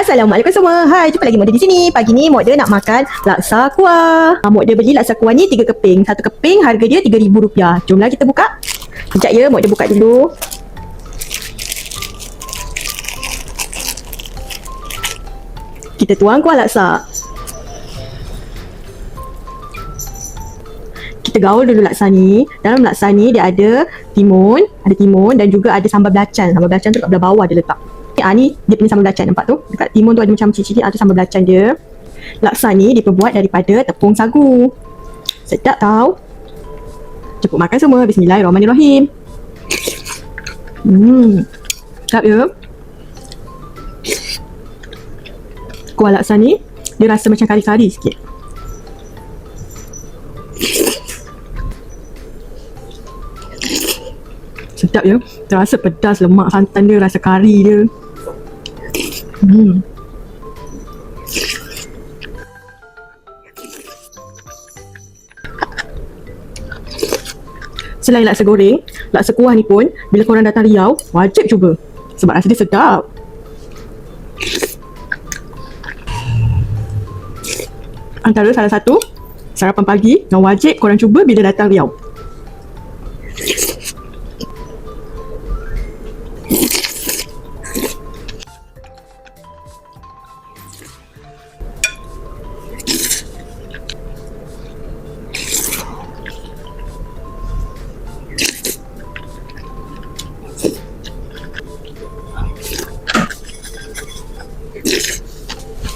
Assalamualaikum semua. Hai, jumpa lagi Mok di sini. Pagi ni Mok nak makan laksa kuah. Mok beli laksa kuah ni 3 keping. Satu keping harga dia RM3,000. Jomlah kita buka. Sekejap ya, Mok buka dulu. Kita tuang kuah laksa. Kita gaul dulu laksa ni. Dalam laksa ni dia ada timun dan juga ada sambal belacan. Sambal belacan tu kat belah bawah dia letak. Ni dia punya sambal belacan, nampak tu? Dekat timun tu ada macam cili-cili, tu sambal belacan dia. Laksa ni diperbuat daripada tepung sagu. Sedap tau. Cepat makan semua. Bismillahirrahmanirrahim. Sedap ya. Kuah laksa ni dia rasa macam kari-kari sikit. Sedap ya. Terasa pedas, lemak santan dia, rasa kari dia. Selain laksa goreng, laksa kuah ni pun bila korang datang Riau, wajib cuba. Sebab rasa dia sedap. Antara salah satu sarapan pagi yang wajib korang cuba bila datang Riau.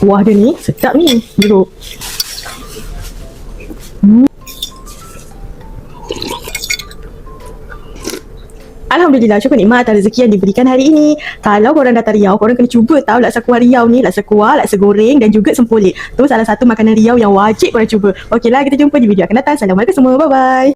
Kuah dia ni sedap ni. Duduk. Alhamdulillah, syukur nikmat atas rezeki yang diberikan hari ini. Kalau korang datang Riau, korang kena cuba tahu laksa kuah Riau ni. Laksa kuah, laksa goreng dan juga sempolit. Tu salah satu makanan Riau yang wajib korang cuba. Okeylah, kita jumpa di video akan datang. Assalamualaikum semua. Bye-bye.